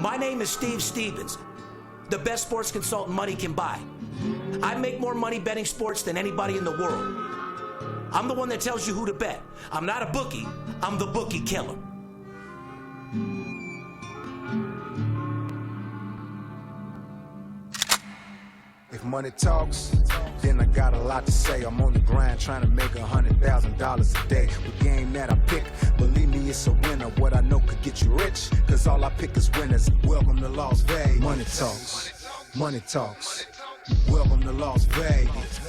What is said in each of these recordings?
My name is Steve Stevens, the best sports consultant money can buy. I make more money betting sports than anybody in the world. I'm the one that tells you who to bet. I'm not a bookie, I'm the Bookie Killer. If money talks, then I got a lot to say. I'm on the grind trying to make $100,000 a day. The game that I pick, believe me, it's a winner. What I know could get you rich, cause all I pick is winners. Welcome to Las Vegas. Money talks, money talks. Welcome to Las Vegas.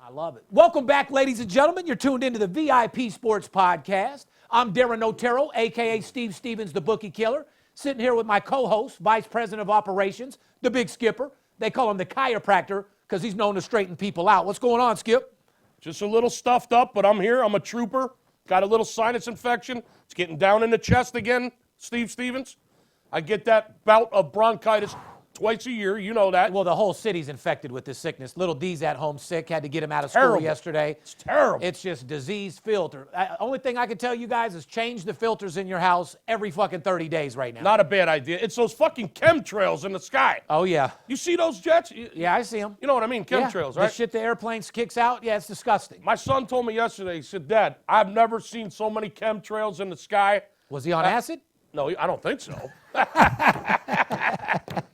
I love it. Welcome back, ladies and gentlemen. You're tuned into the VIP Sports Podcast. I'm Darren Otero, a.k.a. Steve Stevens, the Bookie Killer. Sitting here with my co-host, Vice President of Operations, the Big Skipper. They call him the chiropractor because he's known to straighten people out. What's going on, Skip? Just a little stuffed up, but I'm here. I'm a trooper. Got a little sinus infection. It's getting down in the chest again, Steve Stevens. I get that bout of bronchitis twice a year. You know that. Well, the whole city's infected with this sickness. Little D's at home sick. Had to get him out of school Terrible. yesterday. It's terrible. It's just disease filter. Only thing I can tell you guys is change the filters in your house every fucking 30 days right now. Not a bad idea. It's those fucking chemtrails in the sky. Oh, yeah. You see those jets? Yeah, I see them. You know what I mean? Chemtrails, The right? shit the airplanes kicks out, yeah, it's disgusting. My son told me yesterday, he said, Dad, I've never seen so many chemtrails in the sky. Was he on acid? No, I don't think so.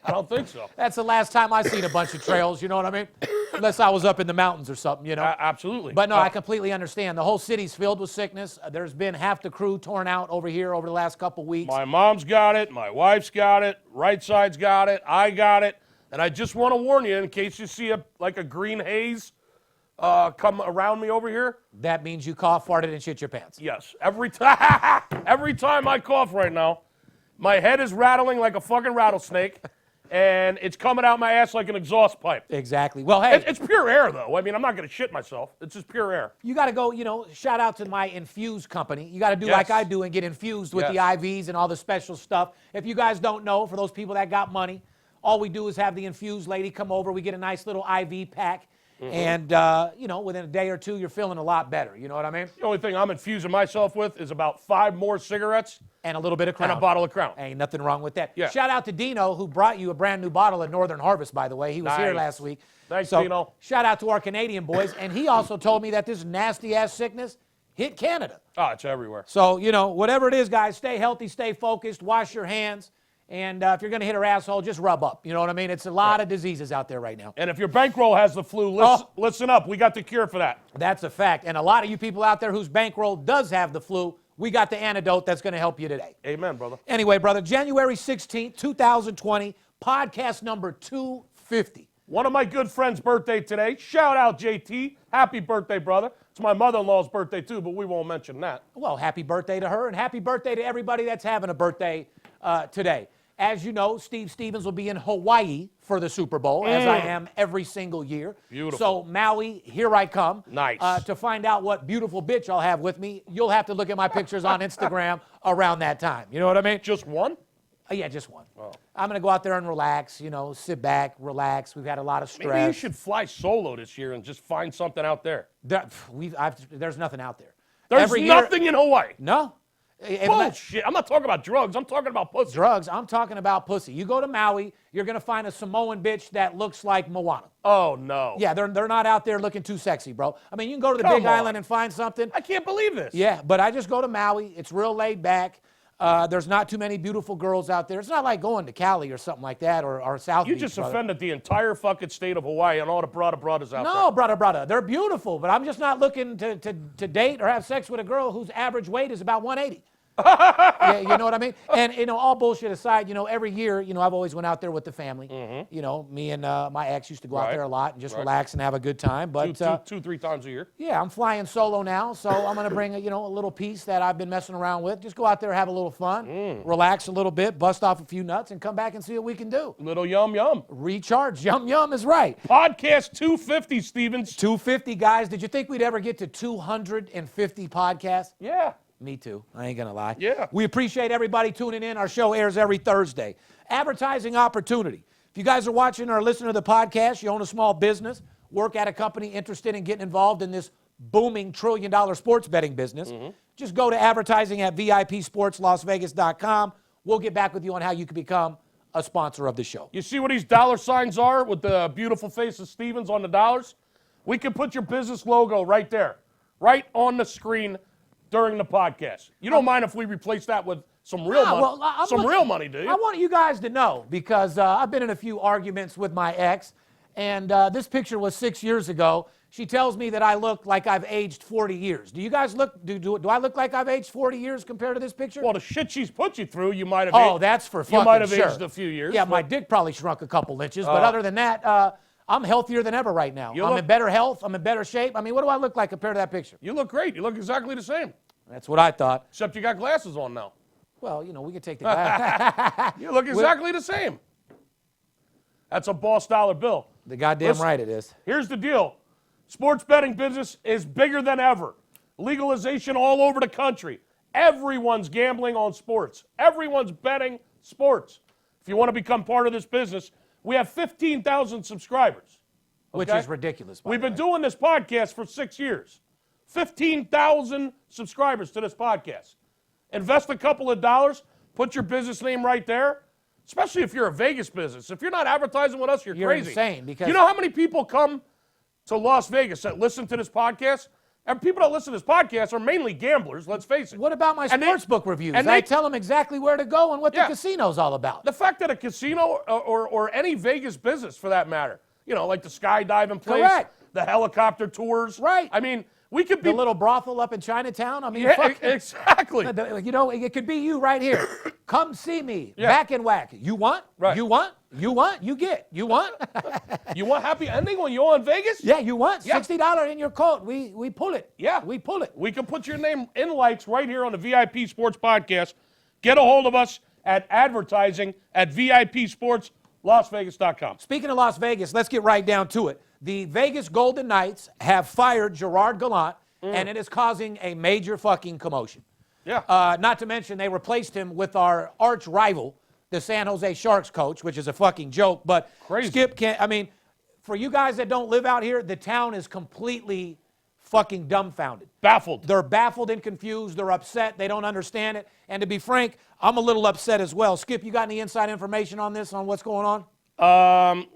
I don't think so. That's the last time I seen a bunch of trails, you know what I mean? Unless I was up in the mountains or something, you know? Absolutely. But no, I completely understand. The whole city's filled with sickness. There's been half the crew torn out over here over the last couple weeks. My mom's got it. My wife's got it. Right side's got it. I got it. And I just want to warn you, in case you see a green haze come around me over here. That means you cough, farted, and shit your pants. Yes. Every time I cough right now, my head is rattling like a fucking rattlesnake, and it's coming out my ass like an exhaust pipe. Exactly. Well, hey. It's pure air, though. I mean, I'm not going to shit myself. It's just pure air. You got to go, shout out to my Infuse company. You got to do like I do and get infused with the IVs and all the special stuff. If you guys don't know, for those people that got money, all we do is have the Infuse lady come over. We get a nice little IV pack. And, within a day or two, you're feeling a lot better. You know what I mean? The only thing I'm infusing myself with is about 5 more cigarettes. And a little bit of Crown. And a bottle of Crown. Ain't nothing wrong with that. Yeah. Shout out to Dino, who brought you a brand new bottle of Northern Harvest, by the way. He was here last week. Thanks, Dino. Shout out to our Canadian boys. And he also told me that this nasty-ass sickness hit Canada. Oh, it's everywhere. So, whatever it is, guys, stay healthy, stay focused, wash your hands. And if you're going to hit her asshole, just rub up. You know what I mean? It's a lot of diseases out there right now. And if your bankroll has the flu, listen up. We got the cure for that. That's a fact. And a lot of you people out there whose bankroll does have the flu, we got the antidote that's going to help you today. Amen, brother. Anyway, brother, January 16th, 2020, podcast number 250. One of my good friends' birthday today. Shout out, JT. Happy birthday, brother. It's my mother-in-law's birthday, too, but we won't mention that. Well, happy birthday to her, and happy birthday to everybody that's having a birthday today. As you know, Steve Stevens will be in Hawaii for the Super Bowl, as I am every single year. Beautiful. So, Maui, here I come. Nice. To find out what beautiful bitch I'll have with me, you'll have to look at my pictures on Instagram around that time. You know what I mean? Just one? Yeah, just one. Oh. I'm going to go out there and relax, sit back, relax. We've had a lot of stress. Maybe you should fly solo this year and just find something out there. There's nothing out there. There's nothing in Hawaii. No. Bullshit. I'm not talking about drugs. I'm talking about pussy. Drugs. I'm talking about pussy. You go to Maui, you're going to find a Samoan bitch that looks like Moana. Oh, no. Yeah, they're not out there looking too sexy, bro. I mean, you can go to the Big Island and find something. I can't believe this. Yeah, but I just go to Maui. It's real laid back. There's not too many beautiful girls out there. It's not like going to Cali or something like that or South Beach. You just offended the entire fucking state of Hawaii and all the brothers out there. No, brother. They're beautiful, but I'm just not looking to date or have sex with a girl whose average weight is about 180. Yeah, you know what I mean? And, all bullshit aside, every year, I've always went out there with the family. Me and my ex used to go out there a lot and just relax and have a good time. But 3 times a year. Yeah, I'm flying solo now, so I'm going to bring a little piece that I've been messing around with. Just go out there, have a little fun, relax a little bit, bust off a few nuts, and come back and see what we can do. Little yum. Recharge. Yum is right. Podcast 250, Stevens. 250, guys. Did you think we'd ever get to 250 podcasts? Yeah. Me too. I ain't going to lie. Yeah. We appreciate everybody tuning in. Our show airs every Thursday. Advertising opportunity. If you guys are watching or listening to the podcast, you own a small business, work at a company interested in getting involved in this booming $1 trillion sports betting business, just go to advertising at VIPSportsLasVegas.com. We'll get back with you on how you can become a sponsor of the show. You see what these dollar signs are with the beautiful face of Stevens on the dollars? We can put your business logo right there, right on the screen during the podcast. You don't mind if we replace that with some real money? Well, real money, do you? I want you guys to know because I've been in a few arguments with my ex, and this picture was 6 years ago. She tells me that I look like I've aged 40 years. Do you guys look, do I look like I've aged 40 years compared to this picture? Well, the shit she's put you through, you might have aged. That's for fucking You might have sure. aged a few years. Yeah, my dick probably shrunk a couple inches, but other than that, I'm healthier than ever right now. I'm in better health. I'm in better shape. I mean, what do I look like compared to that picture? You look great. You look exactly the same. That's what I thought. Except you got glasses on now. Well, you know, we can take the glass. You look exactly the same. That's a boss dollar bill. The goddamn right it is. Here's the deal. Sports betting business is bigger than ever. Legalization all over the country. Everyone's gambling on sports. Everyone's betting sports. If you want to become part of this business, we have 15,000 subscribers. Which is ridiculous. We've been doing this podcast for 6 years. 15,000 subscribers to this podcast. Invest a couple of dollars, put your business name right there, especially if you're a Vegas business. If you're not advertising with us, you're crazy. Insane. Because you know how many people come to Las Vegas that listen to this podcast? And people that listen to this podcast are mainly gamblers, let's face it. What about my sportsbook reviews? And I tell them exactly where to go and what the casino's all about. The fact that a casino or any Vegas business, for that matter, you know, like the skydiving place, the helicopter tours. Right. I mean, we could be... The little brothel up in Chinatown. I mean, exactly. You know, it could be you right here. Come see me. Back and whack. You want? Right. You want? You want? You get. You want? You want happy ending when you're on Vegas? Yeah, you want? $60 in your coat. We pull it. Yeah. We pull it. We can put your name in lights right here on the VIP Sports Podcast. Get a hold of us at advertising at VIPSportsLasVegas.com. Speaking of Las Vegas, let's get right down to it. The Vegas Golden Knights have fired Gerard Gallant, and it is causing a major fucking commotion. Yeah. Not to mention they replaced him with our arch rival, the San Jose Sharks coach, which is a fucking joke. But crazy. Skip can't, I mean, for you guys that don't live out here, the town is completely fucking dumbfounded. Baffled. They're baffled and confused. They're upset. They don't understand it. And to be frank, I'm a little upset as well. Skip, you got any inside information on this, on what's going on?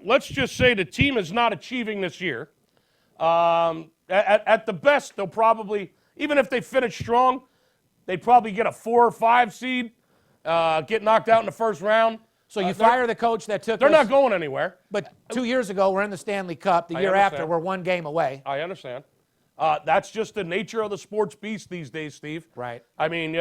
Let's just say the team is not achieving this year. At the best, they'll probably, even if they finish strong, they'd probably get a 4 or 5 seed, get knocked out in the first round. So you fire the coach that took They're us, not going anywhere. But 2 years ago, we're in the Stanley Cup. The year after, we're 1 game away. I understand. That's just the nature of the sports beast these days, Steve. Right. I mean,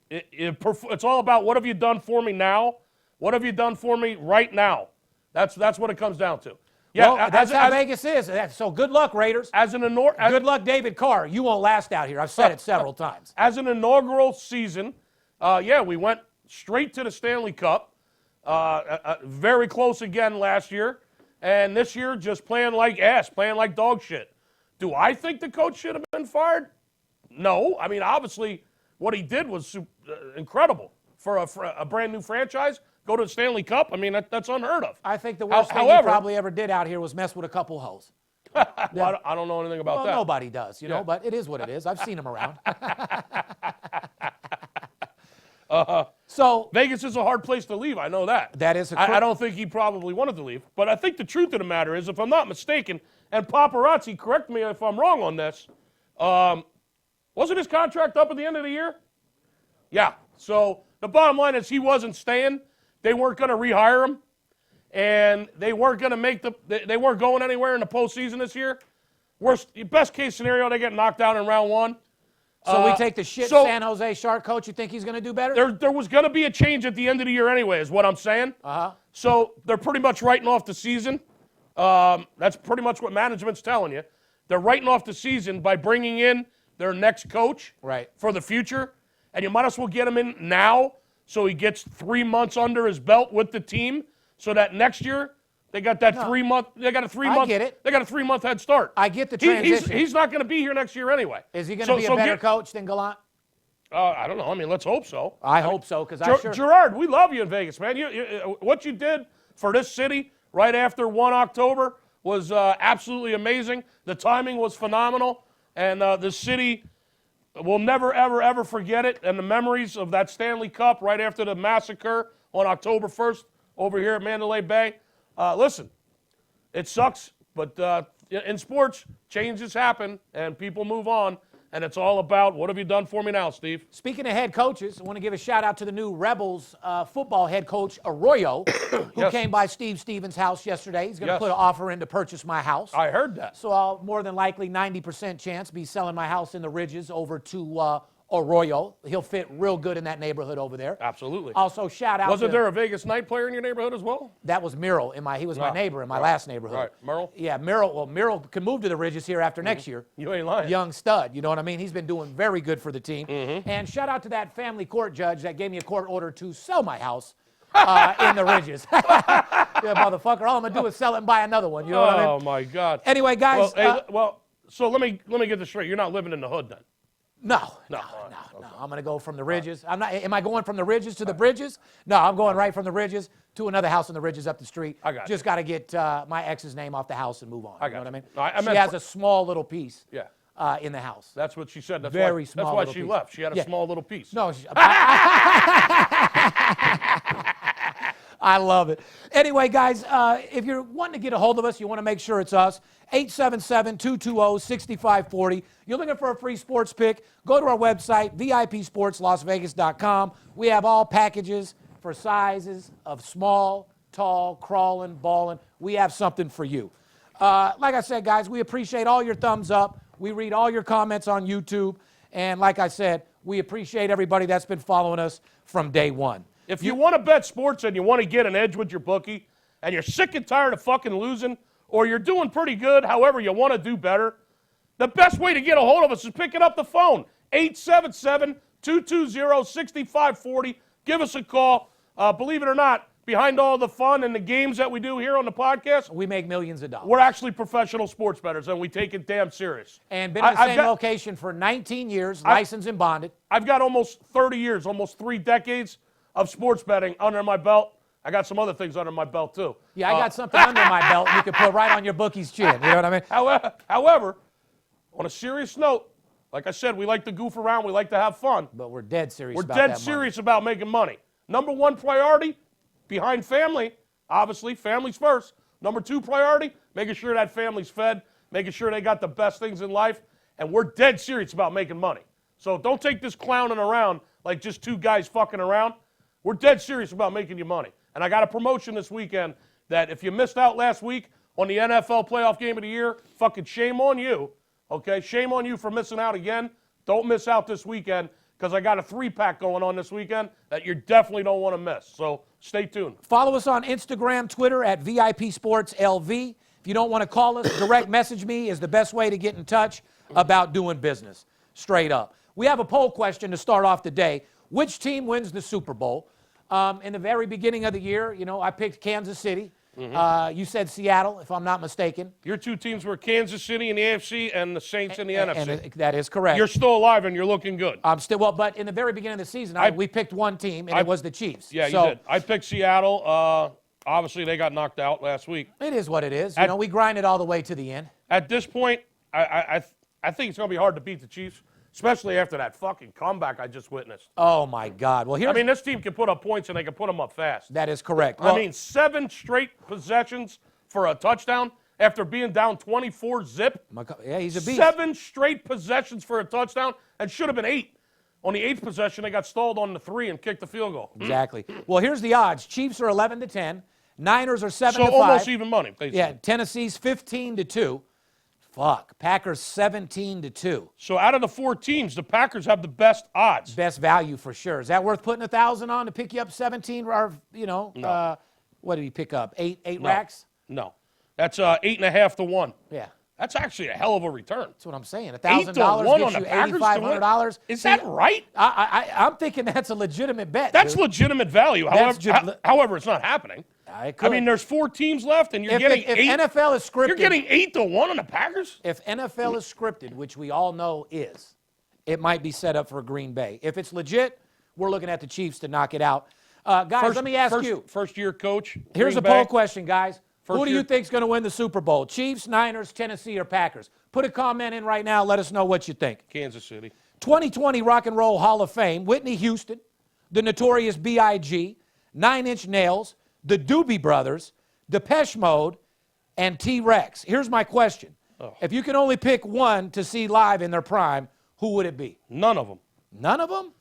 it's all about what have you done for me now? What have you done for me right now? That's what it comes down to. Yeah, well, that's how Vegas is. So good luck, Raiders. Good luck, David Carr. You won't last out here. I've said it several times. As an inaugural season, we went straight to the Stanley Cup. Very close again last year. And this year, just playing like ass, playing like dog shit. Do I think the coach should have been fired? No. I mean, obviously, what he did was incredible for a brand new franchise. Go to the Stanley Cup? I mean, that's unheard of. I think the worst thing he probably ever did out here was mess with a couple hoes. Well, I don't know anything about that. Well, nobody does, you know, but it is what it is. I've seen him around. So Vegas is a hard place to leave. I know that. That is I don't think he probably wanted to leave. But I think the truth of the matter is, if I'm not mistaken, and Paparazzi, correct me if I'm wrong on this, wasn't his contract up at the end of the year? Yeah. So the bottom line is he wasn't staying. They weren't going to rehire him, and they weren't going to they weren't going anywhere in the postseason this year. Best case scenario, they get knocked out in round 1. So we take the San Jose Shark coach. You think he's going to do better? There was going to be a change at the end of the year anyway, is what I'm saying. So they're pretty much writing off the season. That's pretty much what management's telling you. They're writing off the season by bringing in their next coach for the future, and you might as well get him in now. So he gets 3 months under his belt with the team, so that next year they got that 3 month. They got a 3 month. I get it. They got a 3 month head start. I get the transition. He's not going to be here next year anyway. Is he going to be a better coach than Gallant? I don't know. I mean, let's hope so. I hope so, because Gerard, we love you in Vegas, man. What you did for this city right after 1 October was absolutely amazing. The timing was phenomenal, and the city we'll never, ever, ever forget it. And the memories of that Stanley Cup right after the massacre on October 1st over here at Mandalay Bay. Listen, it sucks, but in sports, changes happen and people move on. And it's all about, what have you done for me now, Steve? Speaking of head coaches, I want to give a shout out to the new Rebels football head coach, Arroyo, who came by Steve Stevens' house yesterday. He's going to put an offer in to purchase my house. I heard that. So I'll more than likely 90% chance be selling my house in the Ridges over to Arroyo. He'll fit real good in that neighborhood over there. Absolutely. Also, shout out Wasn't there a Vegas night player in your neighborhood as well? That was Merrill. He was my neighbor in my last neighborhood. Right. Merrill? Yeah, Merrill. Well, Merrill can move to the Ridges here after next year. You ain't lying. Young stud, you know what I mean? He's been doing very good for the team. And shout out to that family court judge that gave me a court order to sell my house in the Ridges. Yeah, motherfucker. All I'm going to do is sell it and buy another one, you know what I mean? Oh, my God. Anyway, guys. So let me get this straight. You're not living in the hood then? No. I'm going to go from the Ridges. Am I going from the Ridges to the Bridges? No, I'm going right from the Ridges to another house in the Ridges up the street. I got Just got to get my ex's name off the house and move on. I you know what I mean? No, I she meant has a small little piece in the house. That's what she said. That's Very why, small That's why little she piece. left. She had a small little piece. No. I love it. Anyway, guys, if you're wanting to get a hold of us, you want to make sure it's us, 877-220-6540. You're looking for a free sports pick, go to our website, VIPSportsLasVegas.com. We have all packages for sizes of small, tall, crawling, balling. We have something for you. Like I said, guys, we appreciate all your thumbs up. We read all your comments on YouTube. And like I said, we appreciate everybody that's been following us from day one. If you want to bet sports and you want to get an edge with your bookie, and you're sick and tired of fucking losing, or you're doing pretty good, however you want to do better, the best way to get a hold of us is picking up the phone, 877-220-6540. Give us a call. Believe it or not, behind all the fun and the games that we do here on the podcast, we make millions of dollars. We're actually professional sports bettors, and we take it damn serious. And been in the same location for 19 years, licensed and bonded. I've got almost 30 years, almost 3 decades of sports betting under my belt. I got some other things under my belt, too. Yeah, I got something under my belt you can put right on your bookie's chin. You know what I mean? However, on a serious note, like I said, we like to goof around. We like to have fun. But we're dead serious We're about dead that serious about making money. Number 1 priority, behind family, obviously, family's first. Number 2 priority, making sure that family's fed, making sure they got the best things in life. And we're dead serious about making money. So don't take this clowning around like just 2 guys fucking around. We're dead serious about making you money. And I got a promotion this weekend that if you missed out last week on the NFL playoff game of the year, fucking shame on you, okay? Shame on you for missing out again. Don't miss out this weekend because I got a 3-pack going on this weekend that you definitely don't want to miss. So stay tuned. Follow us on Instagram, Twitter at VIPSportsLV. If you don't want to call us, direct message me is the best way to get in touch about doing business, straight up. We have a poll question to start off the day. Which team wins the Super Bowl? In the very beginning of the year, you know, I picked Kansas City. You said Seattle, if I'm not mistaken. Your 2 teams were Kansas City in the AFC and the Saints in the NFC. And that is correct. You're still alive and you're looking good. I'm still, but in the very beginning of the season, we picked one team, and it was the Chiefs. Yeah, you did. I picked Seattle. Obviously, they got knocked out last week. It is what it is. You know, we grinded all the way to the end. At this point, I think it's going to be hard to beat the Chiefs. Especially after that fucking comeback I just witnessed. Oh, my God. Well, this team can put up points, and they can put them up fast. That is correct. Well, 7 straight possessions for a touchdown after being down 24-zip. Yeah, he's a beast. 7 straight possessions for a touchdown, and should have been 8. On the 8th possession, they got stalled on the 3 and kicked the field goal. Exactly. Well, here's the odds. Chiefs are 11-10. Niners are 7-5. So almost even money, basically. Yeah, Tennessee's 15-2. Fuck. Packers 17-2. So out of the 4 teams, the Packers have the best odds. Best value for sure. Is that worth putting 1,000 on to pick you up 17? Or No. What did he pick up? 8 racks? No, that's 8.5 to 1. Yeah. That's actually a hell of a return. That's what I'm saying. $8 $1,000 to 1 gets on you the Packers $8,500. Is that right? I'm thinking that's a legitimate bet. That's dude. legitimate value. However, it's not happening. There's 4 teams left, and you're getting 8. If NFL is scripted, you're getting 8 to 1 on the Packers. If NFL is scripted, which we all know is, it might be set up for Green Bay. If it's legit, we're looking at the Chiefs to knock it out. Guys, let me ask you. First-year coach. Here's a poll question, guys. Who do you year- think is going to win the Super Bowl? Chiefs, Niners, Tennessee, or Packers? Put a comment in right now. Let us know what you think. Kansas City. 2020 Rock and Roll Hall of Fame, Whitney Houston, the Notorious B.I.G., Nine Inch Nails, the Doobie Brothers, Depeche Mode, and T-Rex. Here's my question. If you can only pick one to see live in their prime, who would it be? None of them. None of them?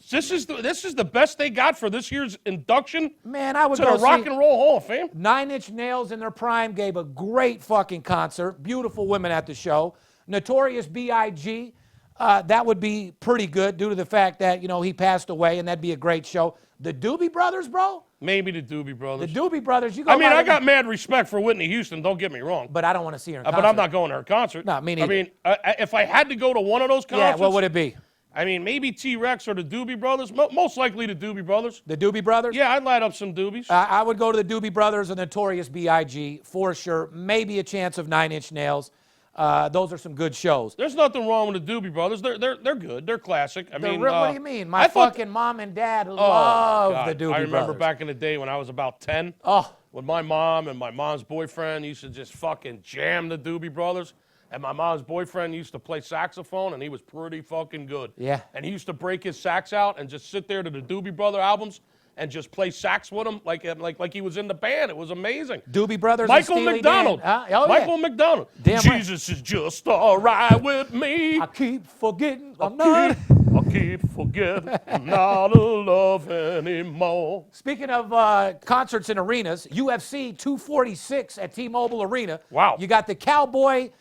This is the best they got for this year's induction Man, I would to go the Rock see and Roll Hall of Fame. Nine Inch Nails in their prime gave a great fucking concert. Beautiful women at the show. Notorious B.I.G., that would be pretty good due to the fact that, he passed away, and that'd be a great show. The Doobie Brothers, bro? Maybe the Doobie Brothers. The Doobie Brothers, you go. I got mad respect for Whitney Houston, don't get me wrong. But I don't want to see her in concert. But I'm not going to her concert. No, me neither. If I had to go to one of those concerts. Yeah, what would it be? Maybe T-Rex or the Doobie Brothers. Most likely the Doobie Brothers. The Doobie Brothers? Yeah, I'd light up some Doobies. I would go to the Doobie Brothers and Notorious B.I.G. for sure. Maybe a chance of Nine Inch Nails. Those are some good shows. There's nothing wrong with the Doobie Brothers. They're good. They're classic. What do you mean? My fucking mom and dad love the Doobie Brothers. I remember back in the day when I was about 10. Oh. When my mom and my mom's boyfriend used to just fucking jam the Doobie Brothers. And my mom's boyfriend used to play saxophone, and he was pretty fucking good. Yeah. And he used to break his sax out and just sit there to the Doobie Brother albums and just play sax with him like he was in the band. It was amazing. Doobie Brothers Michael and Steely McDonald. Dan. Oh, Michael McDonald. Damn Jesus is just all right with me. I keep forgetting I keep forgetting I'm not in love anymore. Speaking of concerts in arenas, UFC 246 at T-Mobile Arena. Wow. You got the Cowboy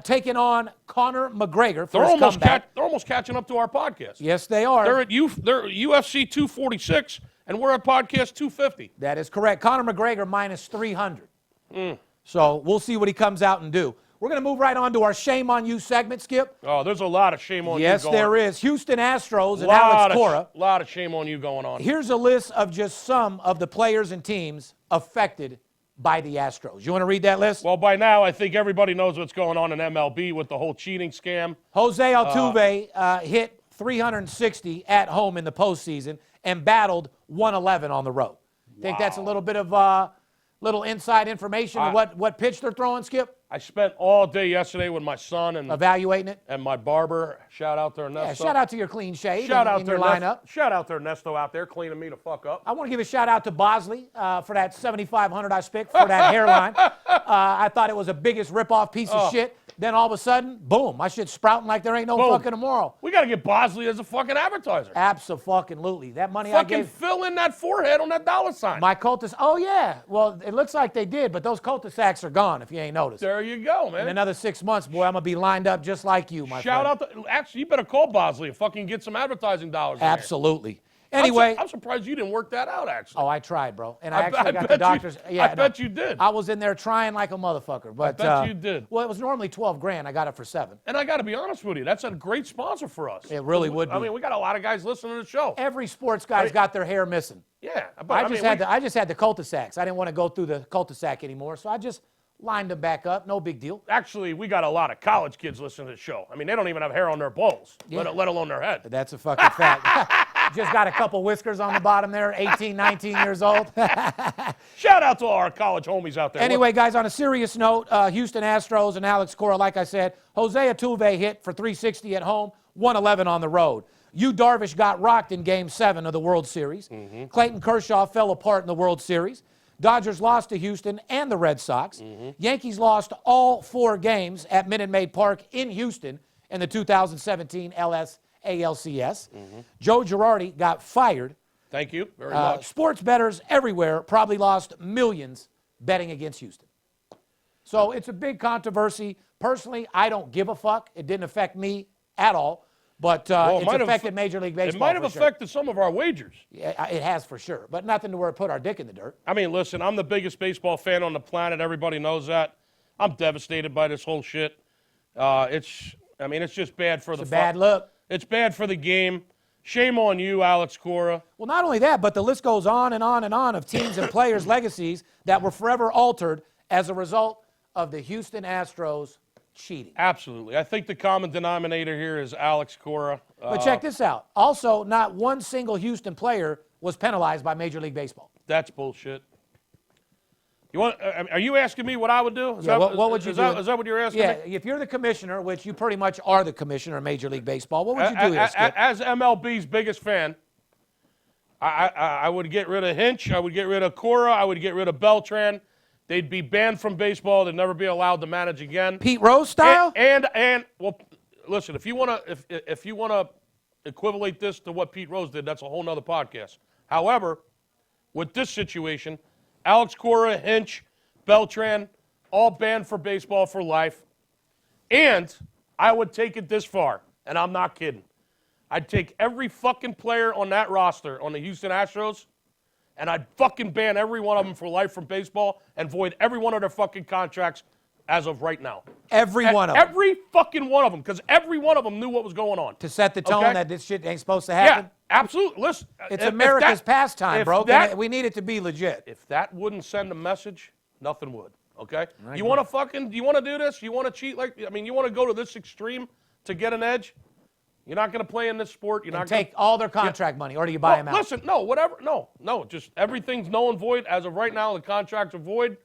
taking on Conor McGregor for They're his comeback. they're almost catching up to our podcast. Yes, they are. They're at UFC 246, and we're at podcast 250. That is correct. Conor McGregor minus 300. So we'll see what he comes out and do. We're going to move right on to our Shame on You segment, Skip. Oh, there's a lot of shame on you Yes, going there is. Houston Astros and Alex Cora. A lot of shame on you going on. Here's a list of just some of the players and teams affected by the Astros. You want to read that list? Well, by now, I think everybody knows what's going on in MLB with the whole cheating scam. Jose Altuve hit 360 at home in the postseason and battled 111 on the road. Think that's a little bit of little inside information of what pitch they're throwing, Skip? I spent all day yesterday with my son and Evaluating it? and my barber. Shout out to Ernesto. Yeah, shout out to your clean shave Shout out in to your lineup. Shout out to Ernesto out there cleaning me the fuck up. I want to give a shout out to Bosley for that $7,500 I spent for that hairline. I thought it was the biggest rip-off piece of shit. Then all of a sudden, boom, my shit's sprouting like there ain't no fucking tomorrow. We got to get Bosley as a fucking advertiser. Abso-fucking-lutely. That money Fucking I gave. fill in that forehead on that dollar sign. My cultists. Oh, yeah. Well, it looks like they did, but those cul-de-sacs are gone if you ain't noticed. There you go, man. In another 6 months, boy, I'm going to be lined up just like you, my Shout friend. out to, actually, you better call Bosley and fucking get some advertising dollars in there. Absolutely. Anyway. I'm surprised you didn't work that out, actually. Oh, I tried, bro. And I actually got the doctors. I bet you did. I was in there trying like a motherfucker. But, I bet you did. Well, it was normally $12,000. I got it for $7,000. And I got to be honest with you, that's a great sponsor for us. It really would be. I mean, we got a lot of guys listening to the show. Every sports guy's got their hair missing. Yeah. But I just had the cul-de-sacs. I didn't want to go through the cul-de-sac anymore, so I just lined them back up. No big deal. Actually, we got a lot of college kids listening to the show. I mean, they don't even have hair on their balls, let alone their head. That's a fucking fact. Just got a couple whiskers on the bottom there, 18, 19 years old. Shout out to our college homies out there. Anyway, guys, on a serious note, Houston Astros and Alex Cora, like I said, Jose Altuve hit for 360 at home, 111 on the road. Yu Darvish got rocked in Game 7 of the World Series. Clayton Kershaw fell apart in the World Series. Dodgers lost to Houston and the Red Sox. Yankees lost all 4 games at Minute Maid Park in Houston in the 2017 ALCS. Joe Girardi got fired. Thank you very much. Sports bettors everywhere probably lost millions betting against Houston. So it's a big controversy. Personally, I don't give a fuck. It didn't affect me at all. But it's affected Major League Baseball. It might have affected some of our wagers. Yeah, it has for sure. But nothing to where it put our dick in the dirt. I mean, listen, I'm the biggest baseball fan on the planet. Everybody knows that. I'm devastated by this whole shit. It's just bad for the It's a bad look. It's bad for the game. Shame on you, Alex Cora. Well, not only that, but the list goes on and on and on of teams and players' legacies that were forever altered as a result of the Houston Astros cheating. Absolutely. I think the common denominator here is Alex Cora. But check this out. Also, not one single Houston player was penalized by Major League Baseball. That's bullshit. Are you asking me what I would do? What would you do? Is that what you're asking me? If you're the commissioner, which you pretty much are the commissioner of Major League Baseball, what would you do here, Skip? As MLB's biggest fan, I would get rid of Hinch. I would get rid of Cora. I would get rid of Beltran. They'd be banned from baseball. They'd never be allowed to manage again. Pete Rose style? And well, listen, if you want to equivalent this to what Pete Rose did, that's a whole nother podcast. However, with this situation, Alex Cora, Hinch, Beltran, all banned for baseball for life. And I would take it this far, and I'm not kidding. I'd take every fucking player on that roster on the Houston Astros, and I'd fucking ban every one of them for life from baseball and void every one of their fucking contracts as of right now. Every one of them. Every fucking one of them, because every one of them knew what was going on. To set the tone that this shit ain't supposed to happen? Yeah, absolutely. Listen, it's America's pastime, bro. We need it to be legit. If that wouldn't send a message, nothing would. Okay? You want to do this? You want to cheat you want to go to this extreme to get an edge? You're not going to play in this sport. You're not going to take all their contract money, or do you buy them out? Listen, no, whatever. No, just everything's null and void. As of right now, the contracts are void.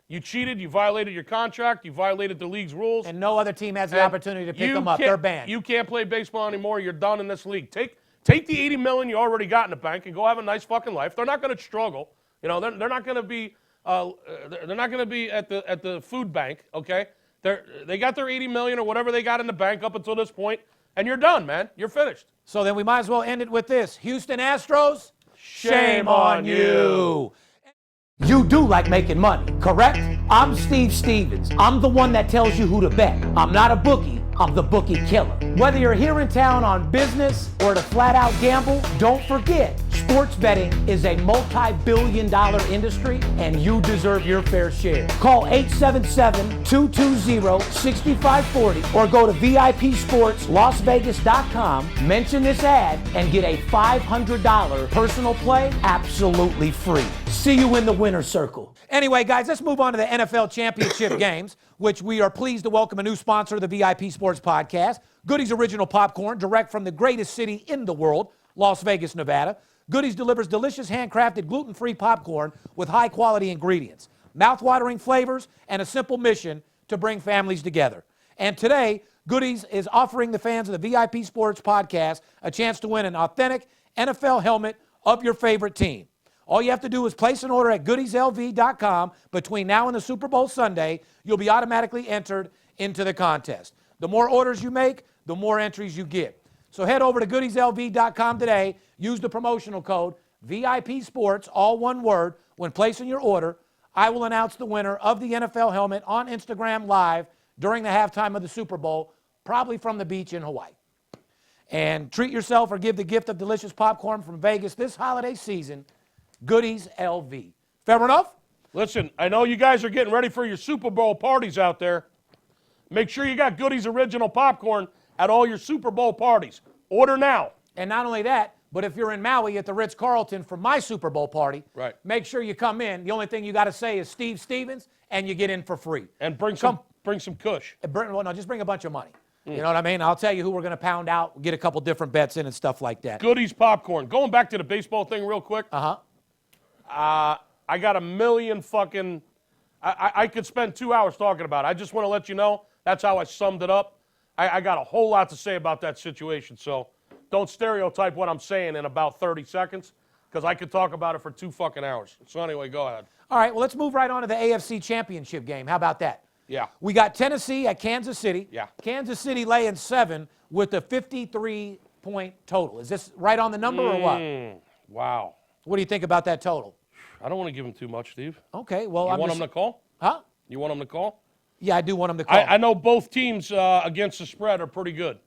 You cheated. You violated your contract. You violated the league's rules. And no other team has the opportunity to pick them up. They're banned. You can't play baseball anymore. You're done in this league. Take the $80 million you already got in the bank and go have a nice fucking life. They're not going to struggle. They're not going to be. They're not going to be at the food bank. Okay. They got their $80 million or whatever they got in the bank up until this point. And you're done, man. You're finished. So then we might as well end it with this. Houston Astros, shame on you. You do like making money, correct? I'm Steve Stevens. I'm the one that tells you who to bet. I'm not a bookie. I'm the Bookie Killer. Whether you're here in town on business or to flat out gamble, don't forget, sports betting is a multi-billion-dollar industry and you deserve your fair share. Call 877-220-6540 or go to VIPSportsLasVegas.com, mention this ad, and get a $500 personal play absolutely free. See you in the winner's circle. Anyway, guys, let's move on to the NFL championship games, which we are pleased to welcome a new sponsor of the VIP Sports Podcast, Goodies Original Popcorn, direct from the greatest city in the world, Las Vegas, Nevada. Goodies delivers delicious handcrafted gluten-free popcorn with high-quality ingredients, mouth-watering flavors, and a simple mission to bring families together. And today, Goodies is offering the fans of the VIP Sports Podcast a chance to win an authentic NFL helmet of your favorite team. All you have to do is place an order at goodieslv.com between now and the Super Bowl Sunday. You'll be automatically entered into the contest. The more orders you make, the more entries you get. So head over to goodieslv.com today. Use the promotional code VIP Sports, all one word, when placing your order. I will announce the winner of the NFL helmet on Instagram Live during the halftime of the Super Bowl, probably from the beach in Hawaii. And treat yourself or give the gift of delicious popcorn from Vegas this holiday season. Goodies LV. Fair enough? Listen, I know you guys are getting ready for your Super Bowl parties out there. Make sure you got Goodies Original Popcorn at all your Super Bowl parties. Order now. And not only that, but if you're in Maui at the Ritz-Carlton for my Super Bowl party, right, make sure you come in. The only thing you got to say is Steve Stevens, and you get in for free. And bring some kush. Well, no, just bring a bunch of money. You know what I mean? I'll tell you who we're going to pound out, get a couple different bets in and stuff like that. Goodies Popcorn. Going back to the baseball thing real quick. I got a million fucking, I could spend 2 hours talking about it. I just want to let you know, that's how I summed it up. I got a whole lot to say about that situation, so don't stereotype what I'm saying in about 30 seconds, because I could talk about it for 2 fucking hours. So anyway, go ahead. All right, well, let's move right on to the AFC Championship game. How about that? Yeah. We got Tennessee at Kansas City. Yeah. Kansas City laying 7 with a 53-point total. Is this right on the number or what? Wow. What do you think about that total? I don't want to give him too much, Steve. Okay, well, you want him to call? Huh? You want him to call? Yeah, I do want him to call. I know both teams against the spread are pretty good.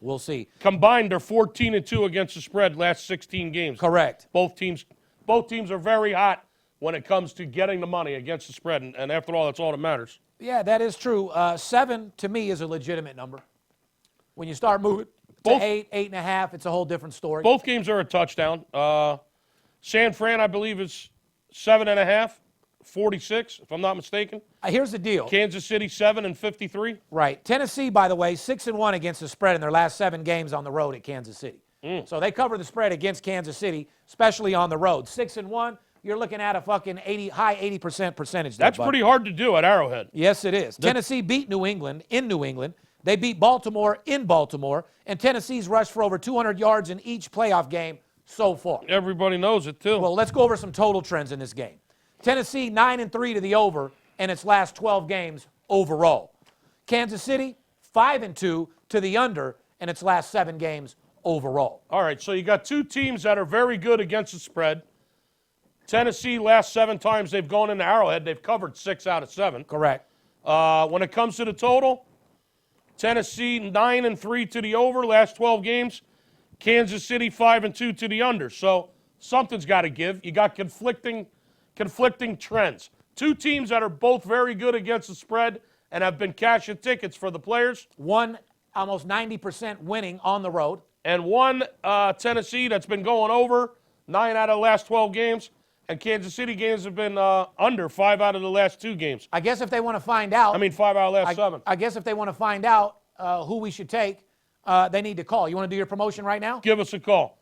We'll see. Combined, they're 14-2 against the spread last 16 games. Correct. Both teams are very hot when it comes to getting the money against the spread, and after all, that's all that matters. Yeah, that is true. 7 to me is a legitimate number. When you start moving to 8, 8.5, it's a whole different story. Both games are a touchdown. San Fran, I believe, is 7.5, 46, if I'm not mistaken. Here's the deal. Kansas City, 7 and 53. Right. Tennessee, by the way, 6-1 against the spread in their last 7 games on the road at Kansas City. So they cover the spread against Kansas City, especially on the road. 6-1 you're looking at a fucking high 80% percentage there, That's bud. pretty hard to do at Arrowhead. Yes, it is. Tennessee beat New England in New England. They beat Baltimore in Baltimore. And Tennessee's rushed for over 200 yards in each playoff game so far. Everybody knows it, too. Well, let's go over some total trends in this game. Tennessee 9-3 to the over in its last 12 games overall. Kansas City 5-2 to the under in its last 7 games overall. All right, so you got two teams that are very good against the spread. Tennessee, last 7 times they've gone into Arrowhead, they've covered 6 out of 7. Correct. When it comes to the total, Tennessee 9-3 to the over last 12 games. Kansas City 5-2 to the under. So something's got to give. You got conflicting trends. Two teams that are both very good against the spread and have been cashing tickets for the players. One almost 90% winning on the road. And one Tennessee that's been going over 9 out of the last 12 games. And Kansas City games have been under 5 out of the last 2 games. I guess if they want to find out. 5 out of the last 7. I guess if they want to find out who we should take, they need to call. You want to do your promotion right now? Give us a call.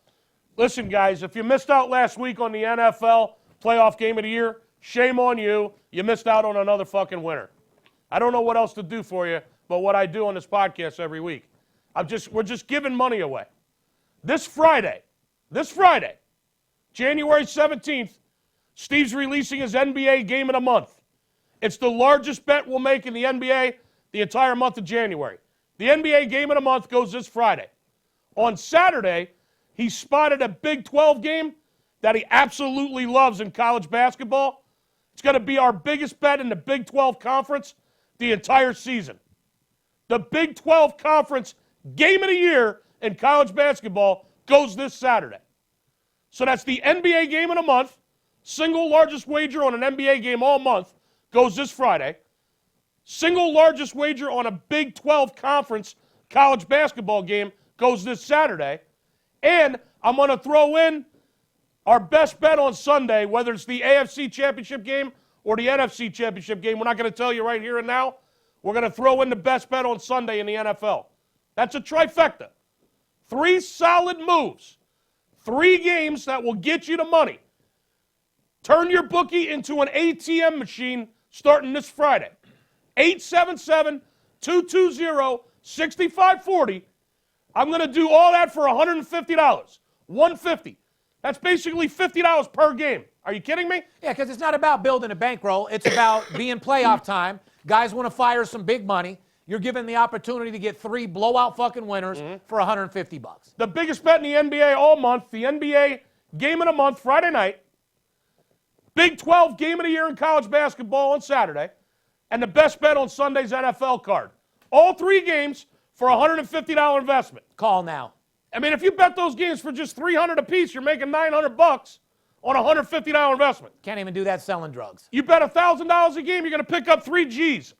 Listen, guys, if you missed out last week on the NFL playoff game of the year, shame on you. You missed out on another fucking winner. I don't know what else to do for you but what I do on this podcast every week. We're just giving money away. This Friday, January 17th, Steve's releasing his NBA game of the month. It's the largest bet we'll make in the NBA the entire month of January. The NBA game of the month goes this Friday. On Saturday, he spotted a Big 12 game that he absolutely loves in college basketball. It's going to be our biggest bet in the Big 12 Conference the entire season. The Big 12 Conference game of the year in college basketball goes this Saturday. So that's the NBA game of the month. Single largest wager on an NBA game all month goes this Friday. Single largest wager on a Big 12 Conference college basketball game goes this Saturday. And I'm going to throw in our best bet on Sunday, whether it's the AFC Championship game or the NFC Championship game. We're not going to tell you right here and now. We're going to throw in the best bet on Sunday in the NFL. That's a trifecta. 3 solid moves. 3 games that will get you the money. Turn your bookie into an ATM machine starting this Friday. 877-220-6540. I'm going to do all that for $150. $150. That's basically $50 per game. Are you kidding me? Yeah, because it's not about building a bankroll. It's about being playoff time. Guys want to fire some big money. You're given the opportunity to get 3 blowout fucking winners for $150. The biggest bet in the NBA all month, the NBA game of the month, Friday night. Big 12 game of the year in college basketball on Saturday. And the best bet on Sunday's NFL card. All 3 games for a $150 investment. Call now. If you bet those games for just $300 apiece, you're making $900 on a $150 investment. Can't even do that selling drugs. You bet $1,000 a game, you're going to pick up 3 G's.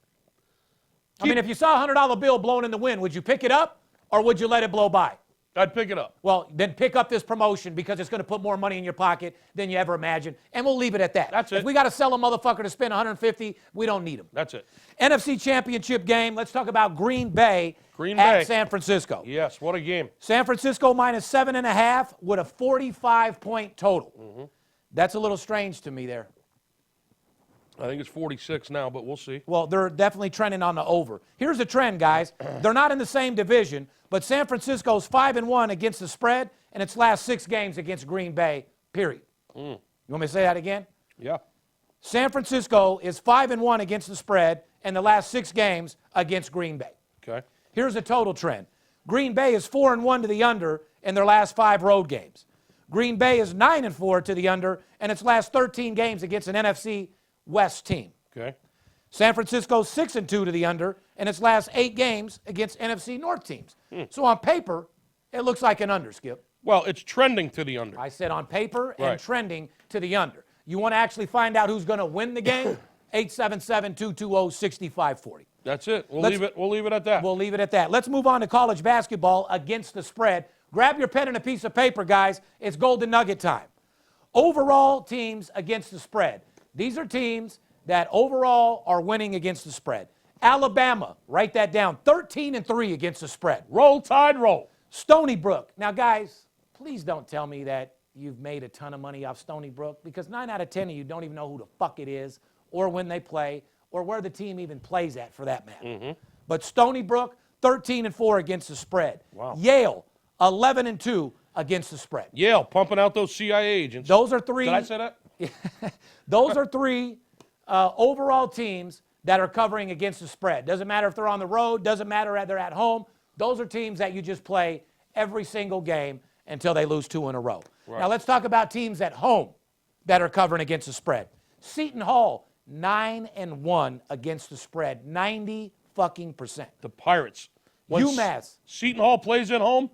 If you saw a $100 bill blowing in the wind, would you pick it up or would you let it blow by? I'd pick it up. Well, then pick up this promotion because it's going to put more money in your pocket than you ever imagined, and we'll leave it at that. That's it. If we got to sell a motherfucker to spend $150, we don't need him. That's it. NFC Championship game, let's talk about Green Bay Green at Bay. San Francisco. Yes, what a game. San Francisco minus 7.5 with a 45-point total. That's a little strange to me there. I think it's 46 now, but we'll see. Well, they're definitely trending on the over. Here's the trend, guys. They're not in the same division, but San Francisco's 5-1 against the spread in its last 6 games against Green Bay, period. You want me to say that again? Yeah. San Francisco is 5-1 against the spread in the last 6 games against Green Bay. Okay. Here's the total trend. Green Bay is 4-1 to the under in their last 5 road games. Green Bay is 9-4 to the under in its last 13 games against an NFC West team. Okay. San Francisco's 6-2 to the under in its last 8 games against NFC North teams. So on paper, it looks like an under, Skip. Well, it's trending to the under. I said on paper and Right. trending to the under. You want to actually find out who's going to win the game? 877-220-6540. That's it. We'll Let's- leave it at that. We'll leave it at that. Let's move on to college basketball against the spread. Grab your pen and a piece of paper, guys. It's Golden Nugget time. Overall teams against the spread. These are teams that overall are winning against the spread. Alabama, write that down, 13-3 against the spread. Roll Tide, roll. Stony Brook. Now, guys, please don't tell me that you've made a ton of money off Stony Brook? Because 9 out of 10 of you don't even know who the fuck it is or when they play or where the team even plays at, for that matter. But Stony Brook, 13-4 against the spread. Wow. Yale, 11-2 against the spread. Yale pumping out those CIA agents. Those are 3. Did I say that? Those are 3 overall teams that are covering against the spread. Doesn't matter if they're on the road. Doesn't matter if they're at home. Those are teams that you just play every single game until they lose 2 in a row. Right. Now let's talk about teams at home that are covering against the spread. Seton Hall, 9-1 against the spread, 90%. The Pirates. When UMass, Seton Hall plays at home,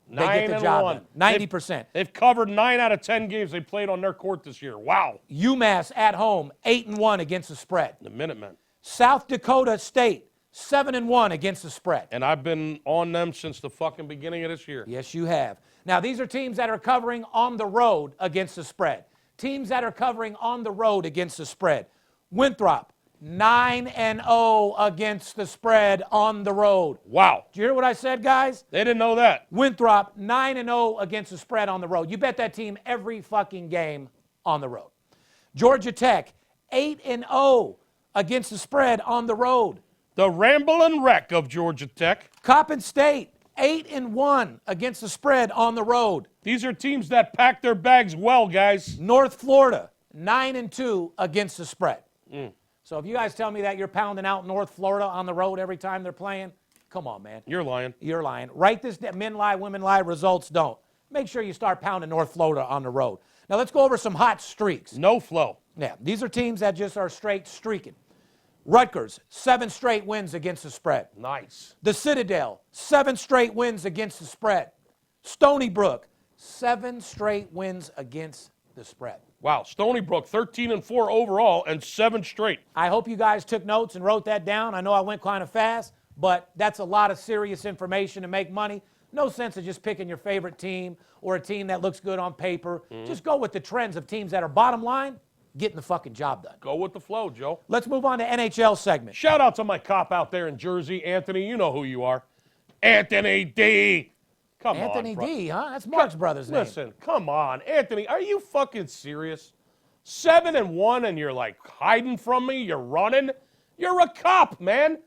they get the job done. 90%. They've covered 9 out of 10 games they played on their court this year. Wow. UMass at home, 8-1 against the spread. The Minutemen. South Dakota State, 7-1 against the spread. And I've been on them since the fucking beginning of this year. Yes, you have. Now, these are teams that are covering on the road against the spread. Teams that are covering on the road against the spread. Winthrop, 9-0 against the spread on the road. Wow. Did you hear what I said, guys? They didn't know that. Winthrop, 9-0 against the spread on the road. You bet that team every fucking game on the road. Georgia Tech, 8-0 against the spread on the road. The Ramblin' Wreck of Georgia Tech. Coppin State, 8-1 against the spread on the road. These are teams that pack their bags well, guys. North Florida, 9-2 against the spread. So if you guys tell me that you're pounding out North Florida on the road every time they're playing, come on, man. You're lying. You're lying. Write this down. Men lie, women lie, results don't. Make sure you start pounding North Florida on the road. Now let's go over some hot streaks. No flow. Yeah, these are teams that just are straight streaking. Rutgers, 7 straight wins against the spread. Nice. The Citadel, 7 straight wins against the spread. Stony Brook, 7 straight wins against the spread. Wow. Stony Brook, 13-4 overall and 7 straight. I hope you guys took notes and wrote that down. I know I went kind of fast, but that's a lot of serious information to make money. No sense of just picking your favorite team or a team that looks good on paper. Just go with the trends of teams that are bottom line, getting the fucking job done. Go with the flow, Joe. Let's move on to NHL segment. Shout out to my cop out there in Jersey, Anthony. You know who you are. Anthony D. Come on, Anthony bro. D, huh? That's Mark's brother's name. Listen, come on. Anthony, are you fucking serious? 7-1 and you're like hiding from me? You're running? You're a cop, man.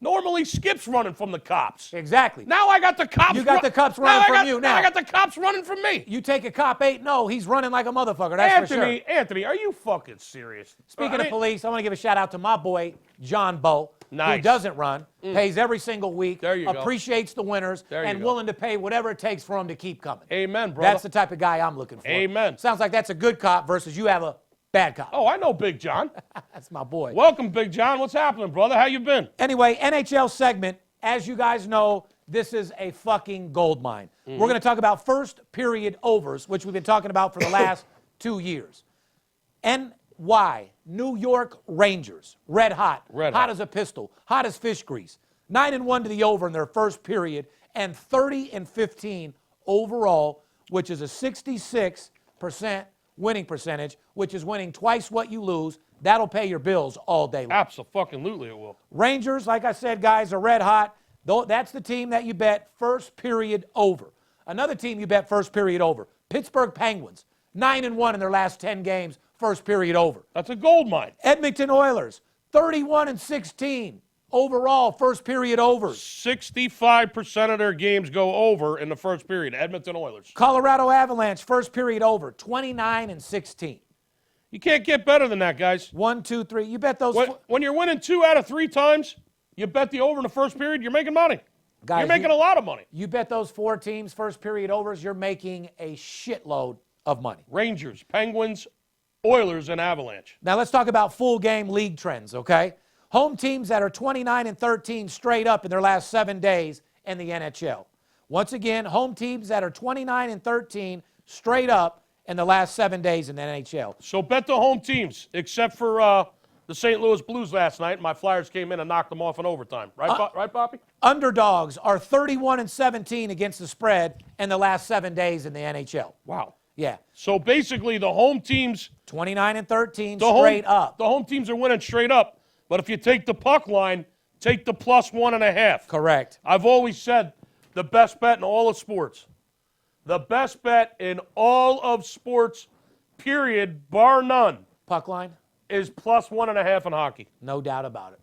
Normally Skip's running from the cops. Exactly. Now I got the cops. You got the cops running from you now. Now I got the cops running from me. You take a cop 8-0, he's running like a motherfucker, that's for sure. Anthony, are you fucking serious? Speaking of police, I want to give a shout out to my boy, John Bowe, who Nice. doesn't run, pays every single week, There you go. appreciates the winners, There you and go. willing to pay whatever it takes for him to keep coming. Amen, brother. That's the type of guy I'm looking for. Amen. Sounds like that's a good cop versus you have a bad cop. Oh, I know Big John. That's my boy. Welcome, Big John. What's happening, brother? How you been? Anyway, NHL segment, as you guys know, this is a fucking gold mine. We're going to talk about first period overs, which we've been talking about for the last 2 years. NY, New York Rangers, red hot, hot as a pistol, hot as fish grease. 9-1 to the over in their first period, and 30-15 overall, which is a 66% winning percentage, which is winning twice what you lose. That'll pay your bills all day long. Absolutely, it will. Rangers, like I said, guys, are red hot. That's the team that you bet first period over. Another team you bet first period over, Pittsburgh Penguins, 9-1 in their last 10 games, first period over. That's a gold mine. Edmonton Oilers, 31-16 overall, first period overs. 65% of their games go over in the first period. Edmonton Oilers. Colorado Avalanche, first period over, 29-16. You can't get better than that, guys. 1, 2, 3. You bet those. When you're winning 2 out of 3 times, you bet the over in the first period, you're making money. Guys, you're making a lot of money. You bet those 4 teams, first period overs, you're making a shitload of money. Rangers, Penguins, Oilers, and Avalanche. Now let's talk about full game league trends, okay? Home teams that are 29-13 straight up in their last 7 days in the NHL. Once again, home teams that are 29-13 straight up in the last 7 days in the NHL. So bet the home teams, except for the St. Louis Blues last night. My Flyers came in and knocked them off in overtime. Right, Poppy? Underdogs are 31-17 against the spread in the last 7 days in the NHL. Wow. Yeah. So basically the home teams, 29-13 straight up. The home teams are winning straight up. But if you take the puck line, take the +1.5. Correct. I've always said the best bet in all of sports. The best bet in all of sports, period, bar none, Puck line? is plus 1.5 in hockey. No doubt about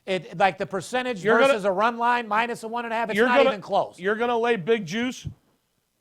it. Like the percentage You're versus a run line minus a 1.5, it's not even close. You're going to lay big juice,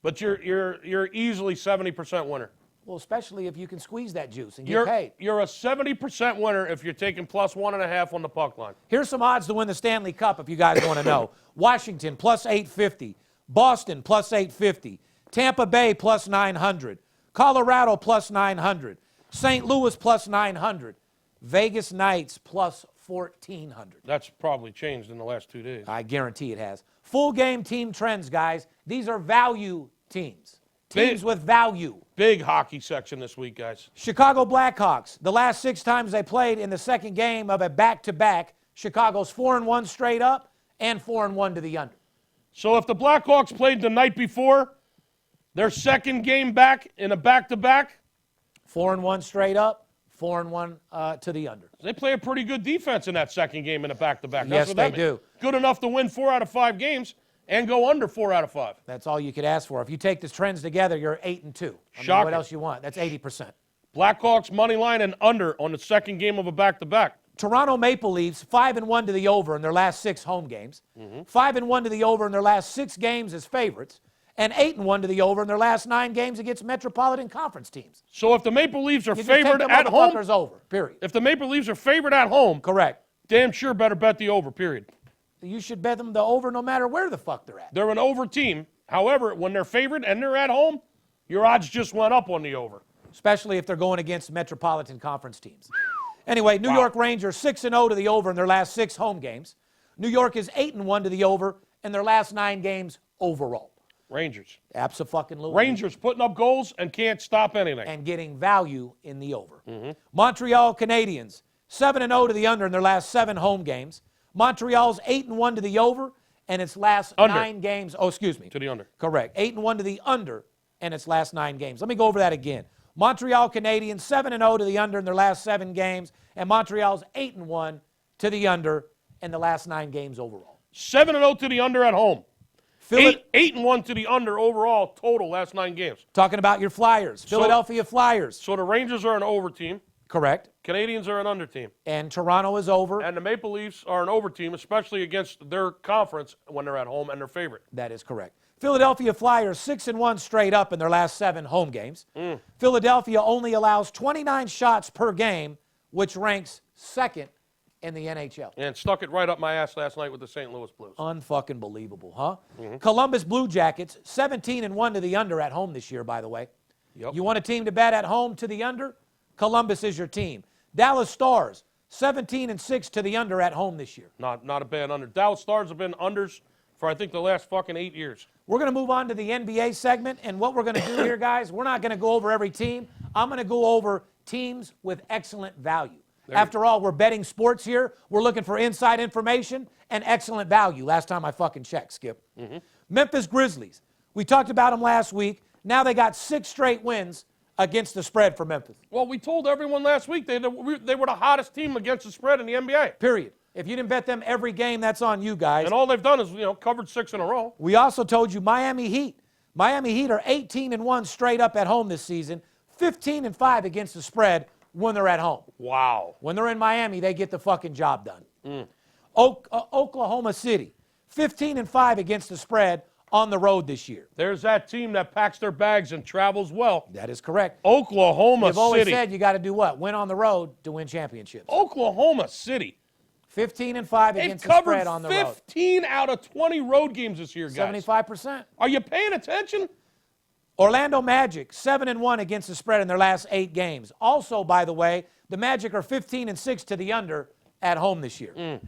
but you're easily 70% winner. Well, especially if you can squeeze that juice and get paid. You're a 70% winner if you're taking plus 1.5 on the puck line. Here's some odds to win the Stanley Cup if you guys want to know. Washington, plus 850. Boston, plus 850. Tampa Bay, plus 900. Colorado, plus 900. St. Louis, plus 900. Vegas Knights, plus 1,400. That's probably changed in the last 2 days. I guarantee it has. Full game team trends, guys. These are value teams. Teams with value. Big hockey section this week, guys. Chicago Blackhawks, the last 6 times they played in the second game of a back-to-back, Chicago's 4-1 straight up and 4-1 to the under. So if the Blackhawks played the night before, their second game back in a back-to-back, 4-1 straight up, 4-1 to the under. they play a pretty good defense in that second game in a back-to-back. Yes, they do. Good enough to win 4 out of 5 games and go under 4 out of 5. That's all you could ask for. If you take the trends together, you're 8-2. Shocking. What else you want? That's 80%. Blackhawks money line and under on the second game of a back-to-back. Toronto Maple Leafs, 5-1 to the over in their last 6 home games. 5-1 to the over in their last 6 games as favorites. And 8-1 to the over in their last 9 games against Metropolitan Conference teams. So if the Maple Leafs are You just take favored the at home, motherfuckers over, period. if the Maple Leafs are favored at home, Correct. damn sure better bet the over, period. You should bet them the over no matter where the fuck they're at. They're an over team. However, when they're favored and they're at home, your odds just went up on the over. Especially if they're going against Metropolitan Conference teams. Anyway, New York Rangers 6-0 to the over in their last 6 home games. New York is 8-1 to the over in their last 9 games overall. Rangers. Abso-fucking-lutely. Rangers putting up goals and can't stop anything. And getting value in the over. Montreal Canadiens 7-0 to the under in their last 7 home games. Montreal's 8-1 to the over and its last Under. 9 games. Oh, excuse me. To the under. Correct. 8-1 to the under in its last 9 games. Let me go over that again. Montreal Canadiens 7-0 to the under in their last 7 games, and Montreal's 8-1 to the under in the last 9 games overall. 7-0 to the under at home. Philly- 8-1 to the under overall total last 9 games. Talking about your Flyers, Philadelphia Flyers. So the Rangers are an over team. Correct. Canadians are an under team. And Toronto is over. And the Maple Leafs are an over team, especially against their conference when they're at home and they're favorite. That is correct. Philadelphia Flyers 6-1 straight up in their last 7 home games. Philadelphia only allows 29 shots per game, which ranks 2nd in the NHL. And stuck it right up my ass last night with the St. Louis Blues. Unfucking believable, huh? Columbus Blue Jackets 17-1 to the under at home this year, by the way. Yep. You want a team to bet at home to the under? Columbus is your team. Dallas Stars 17-6 to the under at home this year. Not a bad under. Dallas Stars have been unders for I think the last fucking 8 years. We're going to move on to the NBA segment, and what we're going to do here, guys, we're not going to go over every team. I'm going to go over teams with excellent value. After all, we're betting sports here. We're looking for inside information and excellent value. Last time I fucking checked, Skip. Memphis Grizzlies. We talked about them last week. Now they got 6 straight wins against the spread for Memphis. Well, we told everyone last week they were the hottest team against the spread in the NBA. Period. If you didn't bet them every game, that's on you guys. And all they've done is, covered 6 in a row. We also told you Miami Heat. Miami Heat are 18-1 straight up at home this season, 15-5 against the spread when they're at home. Wow. When they're in Miami, they get the fucking job done. Oklahoma City, 15-5 against the spread on the road this year. There's that team that packs their bags and travels well. That is correct. Oklahoma You've always City. said you got to do what? Win on the road to win championships. Oklahoma City. 15-5 They've against the covered spread on the road. 15 out of 20 road games this year, guys. 75%. Are you paying attention? Orlando Magic, 7-1 against the spread in their last 8 games. Also, by the way, the Magic are 15-6 to the under at home this year.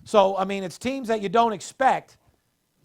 So, I mean, it's teams that you don't expect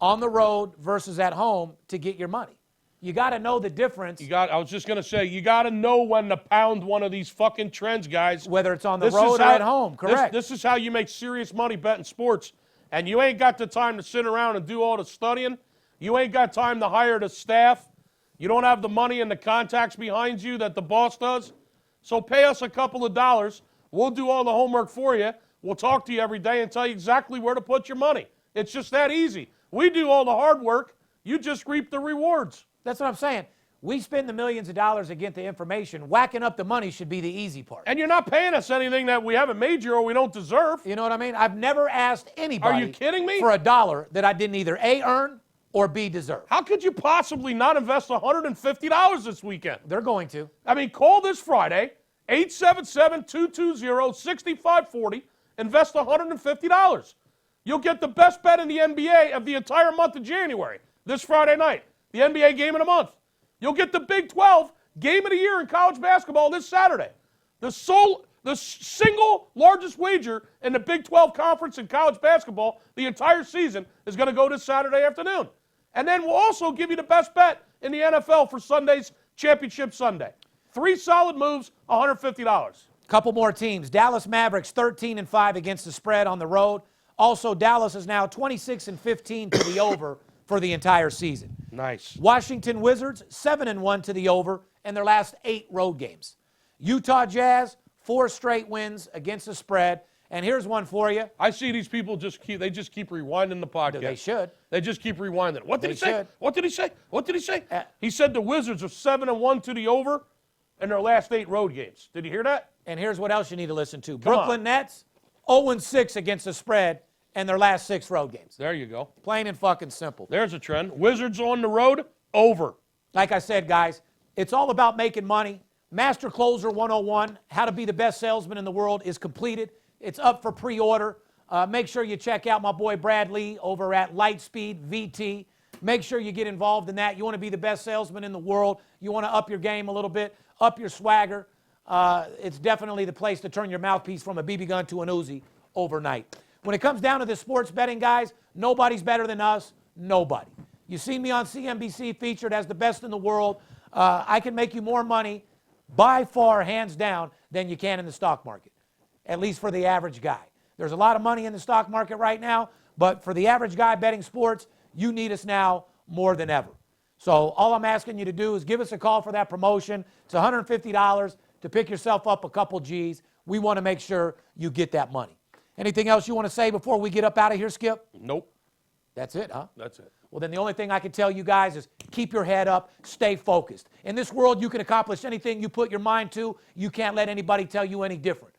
on the road versus at home to get your money. You got to know the difference. I was just going to say, you got to know when to pound one of these fucking trends, guys. Whether it's on the road or at home, correct. This is how you make serious money betting sports. And you ain't got the time to sit around and do all the studying. You ain't got time to hire the staff. You don't have the money and the contacts behind you that the boss does. So pay us a couple of dollars. We'll do all the homework for you. We'll talk to you every day and tell you exactly where to put your money. It's just that easy. We do all the hard work. You just reap the rewards. That's what I'm saying. We spend the millions of dollars to get the information. Whacking up the money should be the easy part. And you're not paying us anything that we haven't made you or we don't deserve. You know what I mean? I've never asked anybody Are you kidding me? for a dollar that I didn't either A, earn or B, deserve. How could you possibly not invest $150 this weekend? They're going to. I mean, call this Friday, 877-220-6540, invest $150. You'll get the best bet in the NBA of the entire month of January, this Friday night, the NBA game of the month. You'll get the Big 12 game of the year in college basketball this Saturday. The single largest wager in the Big 12 conference in college basketball the entire season is going to go this Saturday afternoon. And then we'll also give you the best bet in the NFL for Sunday's Championship Sunday. 3 solid moves, $150. Couple more teams. Dallas Mavericks 13-5 against the spread on the road. Also, Dallas is now 26-15 to the over for the entire season. Nice. Washington Wizards 7-1 to the over in their last 8 road games. Utah Jazz 4 straight wins against the spread. And here's one for you. I see these people just keep rewinding the podcast. They should. They just keep rewinding. What did he say? should. What did he say? What did he say? He said the Wizards are 7-1 to the over in their last 8 road games. Did you hear that? And here's what else you need to listen to. on. Brooklyn Nets 0-6 against the spread in their last 6 road games. There you go. Plain and fucking simple. There's a trend. Wizards on the road, over. Like I said, guys, it's all about making money. Master Closer 101, how to be the best salesman in the world, is completed. It's up for pre-order. Make sure you check out my boy Brad Lee over at Lightspeed VT. Make sure you get involved in that. You want to be the best salesman in the world. You want to up your game a little bit, up your swagger. It's definitely the place to turn your mouthpiece from a BB gun to an Uzi overnight. When it comes down to the sports betting, guys, nobody's better than us. Nobody. You've seen me on CNBC featured as the best in the world. I can make you more money by far, hands down, than you can in the stock market, at least for the average guy. There's a lot of money in the stock market right now, but for the average guy betting sports, you need us now more than ever. So all I'm asking you to do is give us a call for that promotion. It's $150 to pick yourself up a couple G's. We want to make sure you get that money. Anything else you want to say before we get up out of here, Skip? Nope. That's it, huh? That's it. Well, then the only thing I can tell you guys is keep your head up, stay focused. In this world, you can accomplish anything you put your mind to. You can't let anybody tell you any different.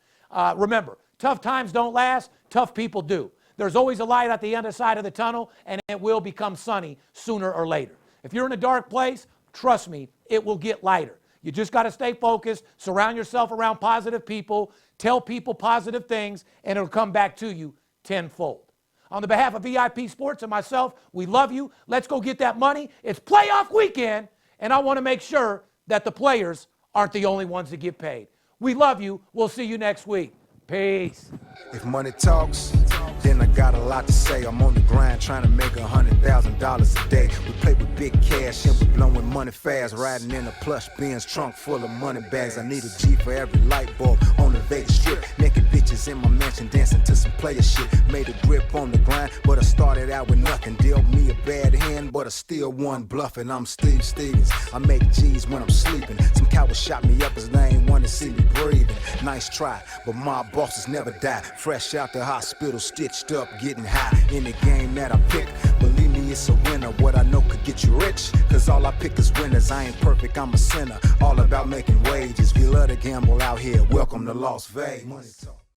Remember, tough times don't last, tough people do. There's always a light at the other side of the tunnel, and it will become sunny sooner or later. If you're in a dark place, trust me, it will get lighter. You just got to stay focused, surround yourself around positive people, tell people positive things, and it'll come back to you tenfold. On the behalf of VIP Sports and myself, we love you. Let's go get that money. It's playoff weekend, and I want to make sure that the players aren't the only ones that get paid. We love you. We'll see you next week. Peace. If money talks, then I got a lot to say. I'm on the grind trying to make $100,000 a day. We play with big cash and we blowing money fast. Riding in a plush Benz trunk full of money bags. I need a G for every light bulb on the Vegas Strip. Naked bitches in my mansion dancing to some player shit. Made a grip on the grind, but I started out with nothing. Dealt me a bad hand, but I still won bluffing. I'm Steve Stevens. I make G's when I'm sleeping. Some cowards shot me up as they ain't want to see me breathing. Nice try, but my bosses never die. Fresh out the hospital, stitched up, getting high. In the game that I pick, believe me, it's a winner. What I know could get you rich, cause all I pick is winners. I ain't perfect, I'm a sinner. All about making wages. We love to gamble out here. Welcome to Las Vegas. Money talk.